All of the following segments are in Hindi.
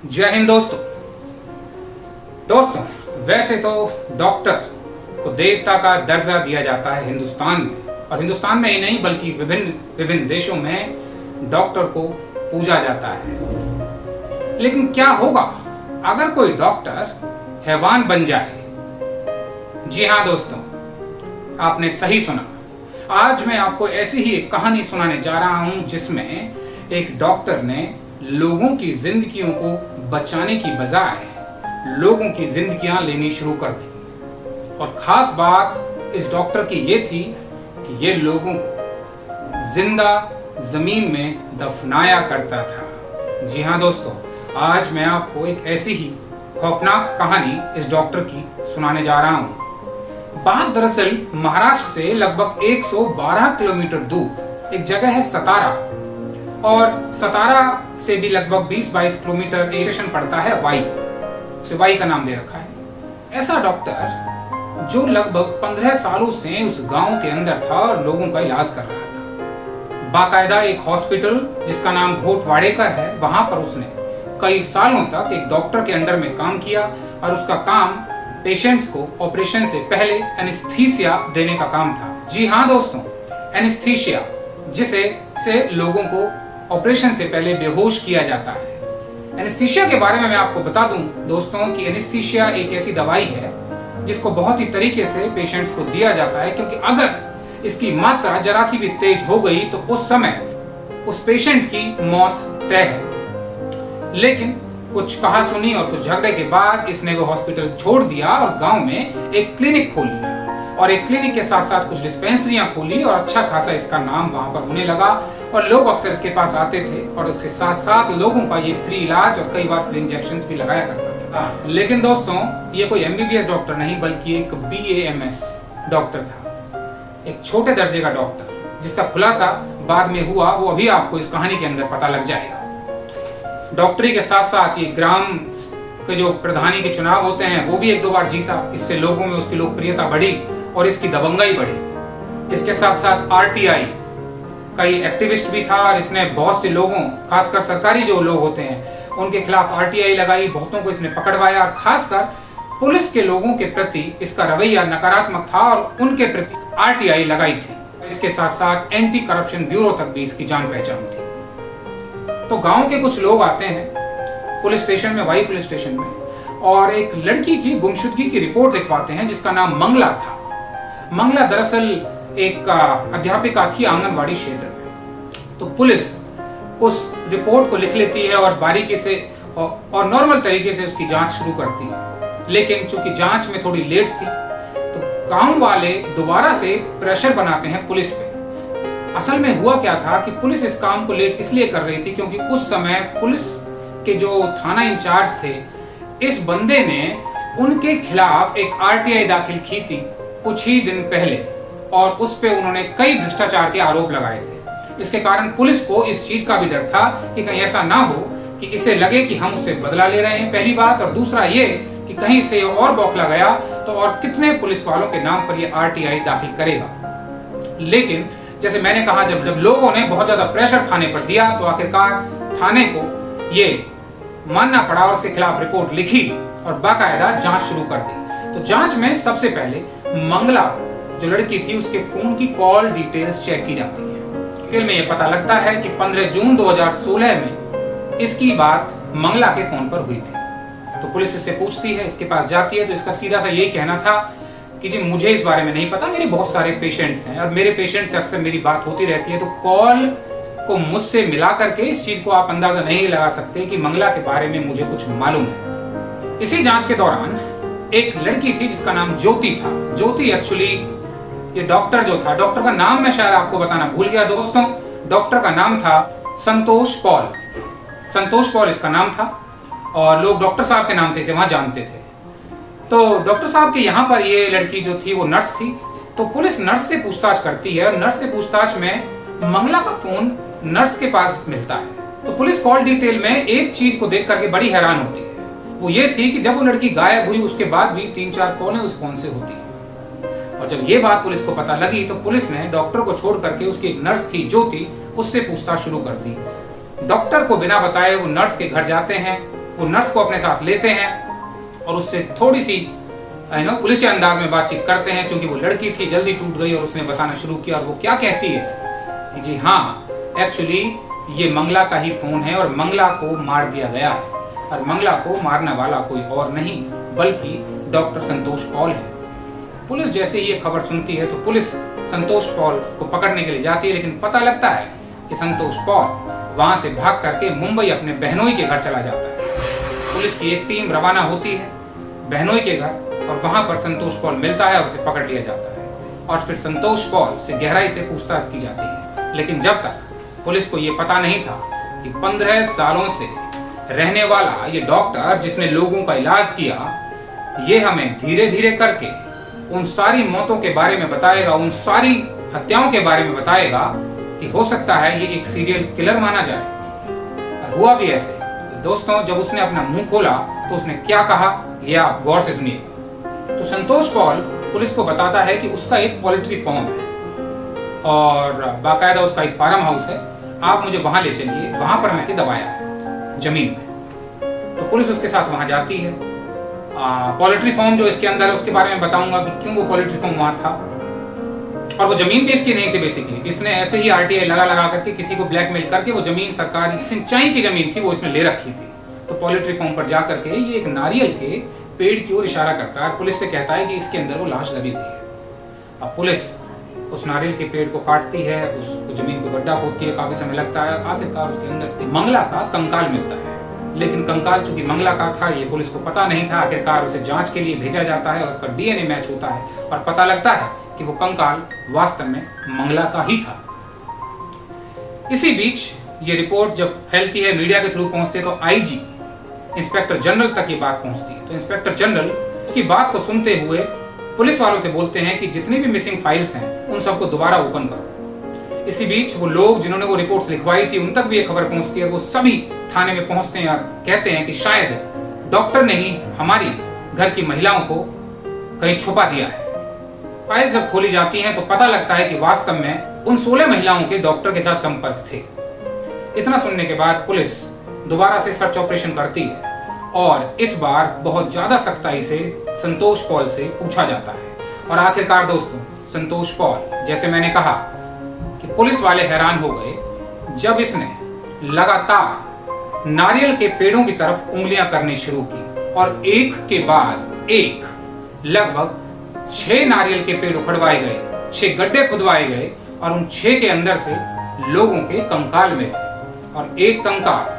जय हिंद दोस्तों। वैसे तो डॉक्टर को देवता का दर्जा दिया जाता है हिंदुस्तान में, और हिंदुस्तान में ही नहीं बल्कि विभिन्न विभिन्न देशों में डॉक्टर को पूजा जाता है। लेकिन क्या होगा अगर कोई डॉक्टर हैवान बन जाए? जी हाँ दोस्तों, आपने सही सुना। आज मैं आपको ऐसी ही एक कहानी सुनाने जा रहा हूं जिसमें एक डॉक्टर ने लोगों की जिंदगियों को बचाने की बजाय लोगों की जिंदगियां लेनी शुरू कर दी। और खास बात इस डॉक्टर की ये थी कि ये लोगों को जिंदा जमीन में दफनाया करता था। जी हाँ दोस्तों, आज मैं आपको एक ऐसी ही खौफनाक कहानी इस डॉक्टर की सुनाने जा रहा हूं। बात दरअसल महाराष्ट्र से लगभग 112 किलोमीटर दूर एक जगह है सतारा, और सतारा से भी लगभग 20-22 किलोमीटर एक स्टेशन पड़ता है वाई, उसे वाई का नाम दे रखा है। ऐसा डॉक्टर जो लगभग 15 सालों से उस गांव के अंदर था और लोगों का इलाज कर रहा था। बाकायदा एक हॉस्पिटल जिसका नाम घोटवाड़ेकर है, वहां पर उसने कई सालों तक एक डॉक्टर के अंडर में काम किया, और उसका काम पेशेंट्स को ऑपरेशन से पहले एनेस्थीसिया देने का काम था। जी हाँ दोस्तों, एनेस्थीसिया, जिसे से लोगों को ऑपरेशन से पहले बेहोश किया जाता है। एनेस्थीसिया के बारे में मैं आपको बता दूं दोस्तों कि एनेस्थीसिया एक ऐसी दवाई है जिसको बहुत ही तरीके से पेशेंट्स को दिया जाता है, क्योंकि अगर इसकी मात्रा जरा सी भी तेज हो गई तो उस समय उस पेशेंट की मौत तय है। लेकिन कुछ कहा सुनी और कुछ झगड़े के बाद इसने वो हॉस्पिटल छोड़ दिया और गांव में एक क्लिनिक खोल लिया, और एक क्लिनिक के साथ साथ कुछ डिस्पेंसरियां खोली, और अच्छा खासा इसका नाम वहां पर होने लगा, और लोग अक्सर इसके पास आते थे, और इसके साथ साथ लोगों का ये फ्री इलाज और कई बार फ्री इंजेक्शंस भी लगाया करता था। लेकिन दोस्तों, ये कोई एमबीबीएस डॉक्टर नहीं बल्कि एक बीएएमएस डॉक्टर था, एक छोटे दर्जे का डॉक्टर, जिसका खुलासा बाद में हुआ, वो अभी आपको इस कहानी के अंदर पता लग जाएगा। डॉक्टरी के साथ साथ ये ग्राम के जो प्रधानी के चुनाव होते हैं वो भी 1-2 बार जीता। इससे लोगों में उसकी लोकप्रियता बढ़ी और इसकी दबंगाई बढ़ी। इसके साथ साथ आरटीआई का ये एक्टिविस्ट भी था, और इसने बहुत से लोगों, खासकर सरकारी जो लोग होते हैं, उनके खिलाफ आरटीआई लगाई, बहुतों को इसने पकड़वाया, और खासकर पुलिस के लोगों के प्रति इसका रवैया नकारात्मक था और उनके प्रति आरटीआई लगाई थी। इसके साथ साथ एंटी करप्शन ब्यूरो तक भी इसकी जान पहचान थी। तो गांव के कुछ लोग आते हैं पुलिस स्टेशन में, वाई पुलिस स्टेशन में, और एक लड़की की गुमशुदगी की रिपोर्ट लिखवाते हैं जिसका नाम मंगला था। मंगला दरअसल एक अध्यापिका थी आंगनवाड़ी क्षेत्र में। तो पुलिस उस रिपोर्ट को लिख लेती है और बारीकी से और नॉर्मल तरीके से उसकी जांच शुरू करती है। लेकिन चूंकि जांच में थोड़ी लेट थी तो गांव वाले दोबारा से प्रेशर बनाते हैं पुलिस पे। असल में हुआ क्या था कि पुलिस इस काम को लेट इसलिए कर रही थी क्योंकि उस समय पुलिस के जो थाना इंचार्ज थे, इस बंदे ने उनके खिलाफ एक आरटीआई दाखिल की थी कुछ ही दिन पहले, और उस पे उन्होंने कई भ्रष्टाचार के आरोप लगाए थे। इसके कारण पुलिस को इस चीज का भी डर था कि कहीं ऐसा ना हो कि इसे लगे कि हम उससे बदला ले रहे हैं, पहली बात, और दूसरा ये कि कहीं से और बौखला गया तो और कितने पुलिस वालों के नाम पर ये आरटीआई दाखिल करेगा। लेकिन जैसे मैंने कहा, जब लोगों ने बहुत ज्यादा प्रेशर थाने पर दिया तो आखिरकार थाने को ये मानना पड़ा और उसके खिलाफ रिपोर्ट लिखी और बाकायदा जांच शुरू कर दी। तो जांच में सबसे पहले मंगला जो लड़की थी उसके फोन की कॉल डिटेल्स चेक की जाती है। डिटेल में यह पता लगता है कि 15 जून 2016 में इसकी बात मंगला के फोन पर हुई थी। तो पुलिस इससे पूछती है, इसके पास जाती है, तो इसका सीधा सा यही कहना था कि जी मुझे इस बारे में नहीं पता, मेरे बहुत सारे पेशेंट्स हैं और मेरे पेशेंट से अक्सर मेरी बात होती रहती है, तो कॉल को मुझसे मिला करके इस चीज को आप अंदाजा नहीं लगा सकते कि मंगला के बारे में मुझे कुछ मालूम है। इसी जांच के दौरान एक लड़की थी जिसका नाम ज्योति था। ज्योति एक्चुअली ये डॉक्टर जो था, डॉक्टर का नाम मैं शायद आपको बताना भूल गया दोस्तों, डॉक्टर का नाम था संतोष पॉल। संतोष पॉल इसका नाम था और लोग डॉक्टर साहब के नाम से इसे वहां जानते थे। तो डॉक्टर साहब के यहाँ पर ये लड़की जो थी वो नर्स थी। तो पुलिस नर्स से पूछताछ करती है और नर्स से पूछताछ में मंगला का फोन नर्स के पास मिलता है। तो पुलिस कॉल डिटेल में एक चीज को देख करके बड़ी हैरान होती है, वो ये थी कि जब वो लड़की गायब हुई उसके बाद भी 3-4 कॉलें उस फोन से होती है। और जब ये बात पुलिस को पता लगी तो पुलिस ने डॉक्टर को छोड़ करके उसकी एक नर्स थी ज्योति, उससे पूछताछ शुरू कर दी। डॉक्टर को बिना बताए वो नर्स के घर जाते हैं वो नर्स को अपने साथ लेते हैं और उससे थोड़ी सी पुलिसिया अंदाज में बातचीत करते हैं, क्योंकि वो लड़की थी, जल्दी टूट गई और उसने बताना शुरू किया। और वो क्या कहती है कि जी हाँ, एक्चुअली ये मंगला का ही फोन है और मंगला को मार दिया गया है, और मंगला को मारने वाला कोई और नहीं बल्कि डॉक्टर संतोष पॉल है। पुलिस जैसे ही ये खबर सुनती है तो पुलिस संतोष पॉल को पकड़ने के लिए जाती है, लेकिन पता लगता है कि संतोष पॉल वहां से भाग करके मुंबई अपने बहनोई के घर चला जाता है। पुलिस की एक टीम रवाना होती है बहनोई के घर और वहां पर संतोष पॉल मिलता है और उसे पकड़ लिया जाता है और फिर संतोष पॉल से गहराई से पूछताछ की जाती है। लेकिन जब तक पुलिस को ये पता नहीं था कि 15 सालों से रहने वाला ये डॉक्टर जिसने लोगों का इलाज किया, ये हमें धीरे धीरे करके उन सारी मौतों के बारे में बताएगा, उन सारी हत्याओं के बारे में बताएगा कि हो सकता है ये एक सीरियल किलर माना जाए। और हुआ भी ऐसे। तो दोस्तों, जब उसने अपना मुंह खोला तो उसने क्या कहा, ये आप गौर से सुनिएगा। तो संतोष पॉल पुलिस को बताता है कि उसका एक पोल्ट्री फार्म है और बाकायदा उसका एक फार्म हाउस है, आप मुझे वहां ले चलिए, वहां पर मैंने दबाया है जमीन में। तो पुलिस उसके साथ वहां जाती है। पोल्ट्री फार्म जो इसके अंदर है उसके बारे में बताऊंगा कि क्यों वो पोल्ट्री फार्म वहां था। और वो जमीन भी इसकी नहीं थी, बेसिकली इसने ऐसे ही आरटीआई लगा करके किसी को ब्लैकमेल करके वो जमीन सरकारी सिंचाई की जमीन थी, वो इसने ले रखी थी। तो पोल्ट्री फार्म पर जाकर के ये एक नारियल के पेड़ की ओर इशारा करता है, पुलिस से कहता है कि इसके अंदर वो लाश लगी हुई है। अब पुलिस उस नारियल के पेड़ को काटती है, उसको जमीन को गड्ढा खोदती है, काफी समय लगता है, आखिरकार उसके अंदर से मंगला का कंकाल मिलता है। लेकिन कंकाल चूंकि मंगला का था, ये पुलिस को पता नहीं था। आखिरकार उसे जांच के लिए भेजा जाता है और उसका डीएनए मैच होता है और पता लगता है कि वो कंकाल वास्तव में मंगला का ही था। इसी बीच ये रिपोर्ट जब फैलती है, मीडिया के थ्रू पहुंचती है, तो आईजी इंस्पेक्टर जनरल तक ये बात पहुंचती है। तो इंस्पेक्टर जनरल की बात को सुनते हुए पुलिस वालों से बोलते हैं कि जितनी भी मिसिंग फाइल्स हैं उन सबको दोबारा ओपन करो। इसी बीच वो लोग जिन्होंने वो रिपोर्ट्स लिखवाई थी उन तक भी ये खबर पहुंचती है। वो सभी थाने में पहुंचते हैं और कहते हैं कि शायद डॉक्टर ने ही हमारी घर की महिलाओं को कहीं छुपा दिया है। फाइल जब खोली जाती हैं तो पता लगता है कि वास्तव में उन 16 महिलाओं के डॉक्टर के साथ संपर्क थे। इतना सुनने के बाद पुलिस दोबारा से सर्च ऑपरेशन करती है और इस बार बहुत ज्यादा सख्ताई से संतोष पॉल से पूछा जाता है। और आखिरकार दोस्तों, संतोष पॉल, जैसे मैंने कहा कि पुलिस वाले हैरान हो गए जब इसने लगातार नारियल के पेड़ों की तरफ उंगलियां करनी शुरू की और एक के बाद एक लगभग 6 नारियल के पेड़ उखड़वाए गए, 6 गड्ढे खुदवाए गए और उन 6 के अंदर से लोगों के कंकाल मिले। और एक कंकाल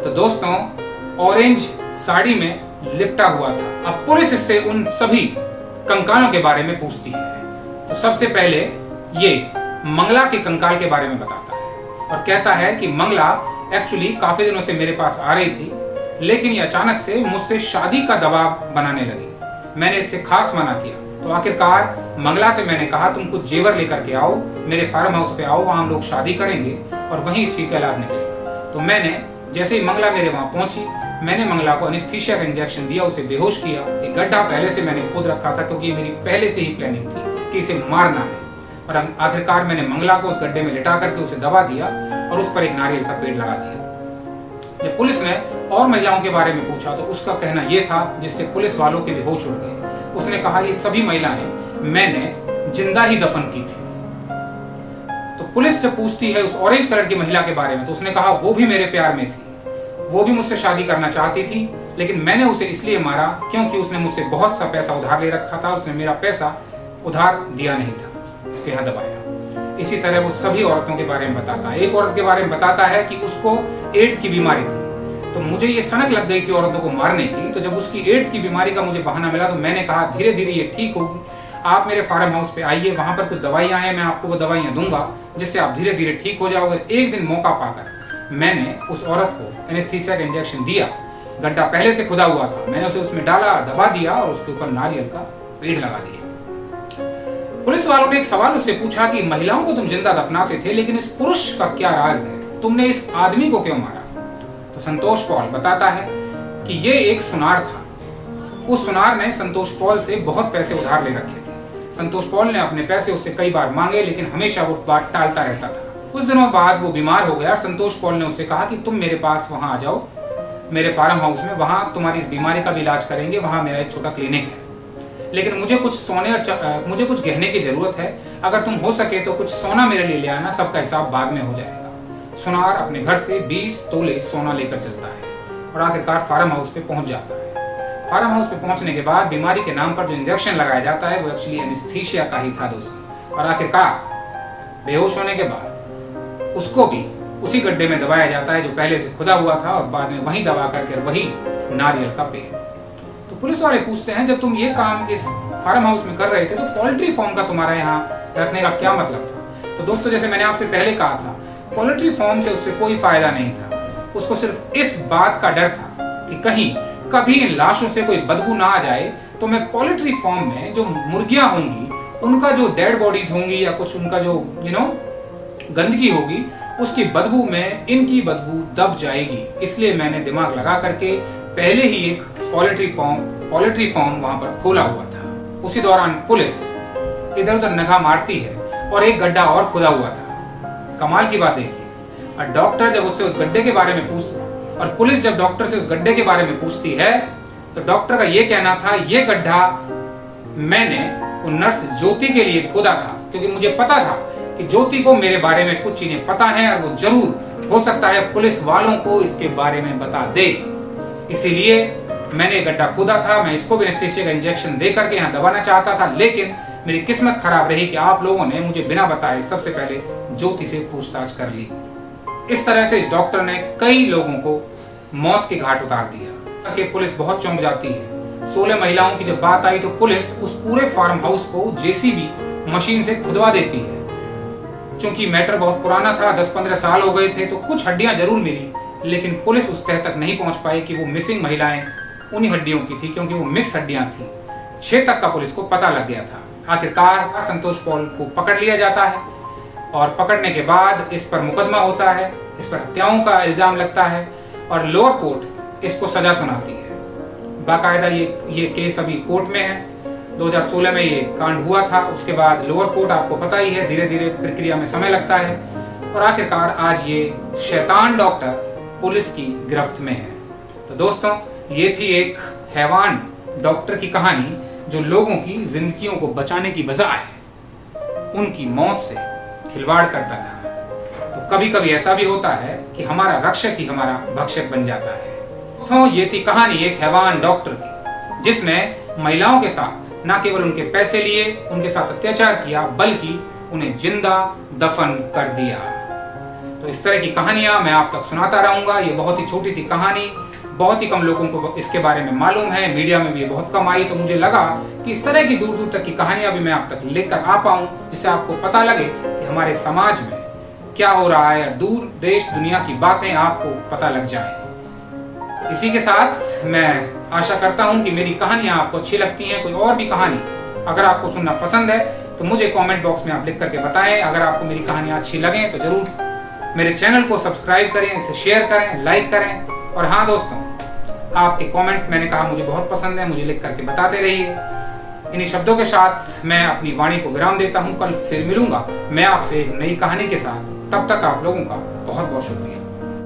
तो दोस्तों ऑरेंज साड़ी में लिपटा हुआ था। अब पुलिस इससे उन सभी कंकालों के बारे में पूछती है। तो सबसे पहले ये मंगला के कंकाल के बारे में बताता है और कहता है कि मंगला एक्चुअली काफी दिनों से मेरे पास आ रही थी, लेकिन ये अचानक से मुझसे शादी का दबाव बनाने लगी। मैंने इससे खास मना किया। तो आखिरकार मंगला से मैंने कहा तुम कुछ जेवर लेकर के आओ, मेरे फार्म हाउस पे आओ, वहां हम लोग शादी करेंगे और वहीं इस चीज का इलाज निकलेगा। तो मैंने जैसे ही मंगला मेरे वहां पहुंची, मैंने मंगला को एनेस्थीसिया का इंजेक्शन दिया, उसे बेहोश किया। एक गड्ढा पहले से मैंने खोद रखा था क्योंकि मेरी पहले से ही प्लानिंग थी कि इसे मारना है। और आखिरकार मैंने मंगला को उस गड्ढे में लिटा करके उसे दबा दिया और उस पर एक नारियल का पेड़ लगा दिया। जब पुलिस ने और महिलाओं के बारे में पूछा तो उसका कहना यह था, जिससे पुलिस वालों के भी होश उड़ गए। उसने कहा ये सभी महिलाएं मैंने जिंदा ही दफन की थी। तो पुलिस जब पूछती है उस ऑरेंज कलर की महिला के बारे में तो उसने कहा वो भी मेरे प्यार में थी, वो भी मुझसे शादी करना चाहती थी, लेकिन मैंने उसे इसलिए मारा क्योंकि उसने मुझसे बहुत सा पैसा उधार ले रखा था, उसने मेरा पैसा उधार दिया नहीं था, उसके यहाँ दबाया। इसी तरह वो सभी औरतों के बारे में बताता है। एक औरत के बारे में बताता है कि उसको एड्स की बीमारी थी, तो मुझे ये सनक लग गई थी औरतों को मारने की। तो जब उसकी एड्स की बीमारी का मुझे बहाना मिला तो मैंने कहा धीरे धीरे ये ठीक होगी, आप मेरे फार्म हाउस पे आइए, वहां पर कुछ दवाइयां हैं, मैं आपको वो दवाइयां दूंगा जिससे आप धीरे धीरे ठीक हो जाओगे। एक दिन मौका पाकर मैंने उस औरत को एनेस्थीसिया का इंजेक्शन दिया। गड्ढा पहले से खुदा हुआ था, मैंने उसे उसमें डाला, दबा दिया और उसके ऊपर नारियल का पेड़ लगा दिया। पुलिस वालों ने एक सवाल उससे पूछा कि महिलाओं को तुम जिंदा दफनाते थे, लेकिन इस पुरुष का क्या राज है, तुमने इस आदमी को क्यों मारा? तो संतोष पॉल बताता है कि ये एक सुनार था। उस सुनार ने संतोष पॉल से बहुत पैसे उधार ले रखे थे। संतोष पॉल ने अपने पैसे उससे कई बार मांगे, लेकिन हमेशा वो बात टालता रहता था। कुछ दिनों बाद वो बीमार हो गया। संतोष पॉल ने उससे कहा कि तुम मेरे पास वहां आ जाओ, मेरे फार्म हाउस में, वहाँ तुम्हारी इस बीमारी का भी इलाज करेंगे, वहाँ मेरा एक छोटा क्लिनिक है। लेकिन मुझे कुछ सोने और मुझे कुछ गहने की जरूरत है, अगर तुम हो सके तो कुछ सोना मेरे लिए ले आना, सबका हिसाब बाद में हो जाएगा। सुनार अपने घर से 20 तोले सोना लेकर चलता है और आखिरकार फार्म हाउस पे पहुंच जाता है। फार्म हाउस पे पहुंचने के बाद बीमारी के नाम पर जो इंजेक्शन लगाया जाता है वो एक्चुअली एनेस्थीसिया का ही था दोस्तों, और आखिरकार बेहोश होने के बाद उसको भी उसी गड्ढे में दबाया जाता है जो पहले से खुदा हुआ था, और बाद में वहीं दबा करके वही नारियल का पेड़। तो पुलिस वाले पूछते हैं, जब तुम ये काम इस फार्म हाउस में कर रहे थे तो पोल्ट्री फार्म का तुम्हारा यहाँ रखने का क्या मतलब था? तो दोस्तों, जैसे मैंने आपसे पहले कहा था, पोल्ट्री फार्म से उससे कोई फायदा नहीं था। उसको सिर्फ इस बात का डर था कि कहीं कभी इन लाशों से कोई बदबू ना आ जाए, तो मैं पोल्ट्री फार्म में जो मुर्गियां होंगी, उनका जो डेड बॉडीज होंगी या कुछ उनका जो गंदगी होगी, उसकी बदबू में इनकी बदबू दब जाएगी। इसलिए मैंने दिमाग लगा करके पहले ही एक पोल्ट्री फार्म वहां पर खोला हुआ था। उसी दौरान पुलिस इधर उधर निगाह मारती है और एक गड्ढा और खुदा हुआ था। कमाल की बात देखिए, और डॉक्टर जब उससे उस गड्ढे के बारे में पूछता, और पुलिस जब डॉक्टर से उस गड्ढे के बारे में पूछती है, तो डॉक्टर का ये कहना था, ये गड्ढा मैंने वो नर्स ज्योति के लिए खोदा था, क्योंकि मुझे पता था कि ज्योति को मेरे बारे में कुछ चीजें पता हैं और वो जरूर हो सकता है पुलिस वालों को इसके बारे में बता दे। इसीलिए मैंने गड्ढा खोदा था। मैं इसको भी एनेस्थीसिया का इंजेक्शन दे करके यहाँ दबाना चाहता था, लेकिन मेरी किस्मत खराब रही कि आप लोगों ने मुझे बिना बताए सबसे पहले ज्योति से पूछताछ कर ली। इस तरह से इस डॉक्टर ने कई लोगों को मौत के घाट उतार दिया। कि पुलिस बहुत चौंक जाती है। 16 महिलाओं की जब बात आई तो पुलिस उस पूरे फार्म हाउस को जेसीबी मशीन से खुदवा देती है। चूंकि मैटर बहुत पुराना था, 10-15 साल हो गए थे, तो कुछ हड्डियां जरूर मिली, लेकिन पुलिस उस तह तक नहीं पहुंच पाई कि वो मिसिंग महिलाएं उन्हीं हड्डियों की थी, क्योंकि वो मिक्स हड्डियां थी। 6 तक का पुलिस को पता लग गया था। आखिरकार संतोष पॉल को पकड़ लिया जाता है, और पकड़ने के बाद इस पर मुकदमा होता है, इस पर हत्याओं का इल्जाम लगता है, और लोअर कोर्ट इसको सजा सुनाती है। बाकायदा ये केस अभी कोर्ट में है। 2016 में ये कांड हुआ था। उसके बाद लोअर कोर्ट, आपको पता ही है, धीरे धीरे प्रक्रिया में समय लगता है, और आखिरकार आज ये शैतान डॉक्टर पुलिस की गिरफ्त में है। तो दोस्तों, ये थी एक हैवान डॉक्टर की कहानी जो लोगों की जिंदगियों को बचाने की बजाय उनकी मौत से खिलवाड़ करता था। तो कभी कभी ऐसा भी होता है कि हमारा रक्षक ही हमारा भक्षक बन जाता है। तो ये थी कहानी एक हैवान डॉक्टर की, जिसने महिलाओं के साथ न केवल उनके पैसे लिए, उनके साथ अत्याचार किया, बल्कि उन्हें जिंदा दफन कर दिया। तो इस तरह की कहानियां मैं आप तक सुनाता रहूंगा। ये बहुत ही छोटी सी कहानी, बहुत ही कम लोगों को इसके बारे में मालूम है, मीडिया में भी ये बहुत कम आई, तो मुझे लगा कि इस तरह की दूर दूर तक की कहानियां भी मैं आप तक लेकर आ पाऊं, जिससे आपको पता लगे कि हमारे समाज में क्या हो रहा है, दूर देश दुनिया की बातें आपको पता लग जाए। तो इसी के साथ मैं आशा करता हूं कि मेरी कहानियां आपको अच्छी लगती हैं। कोई और भी कहानी अगर आपको सुनना पसंद है तो मुझे कमेंट बॉक्स में आप लिख करके बताएं। अगर आपको मेरी कहानियां अच्छी लगें तो जरूर मेरे चैनल को सब्सक्राइब करें, इसे शेयर करें, लाइक करें। और हाँ दोस्तों, आपके कमेंट मैंने कहा मुझे बहुत पसंद है, मुझे लिख करके बताते रहिए। इन्हीं शब्दों के साथ मैं अपनी वाणी को विराम देता हूँ। कल फिर मिलूंगा मैं आपसे एक नई कहानी के साथ। तब तक आप लोगों का बहुत बहुत शुक्रिया।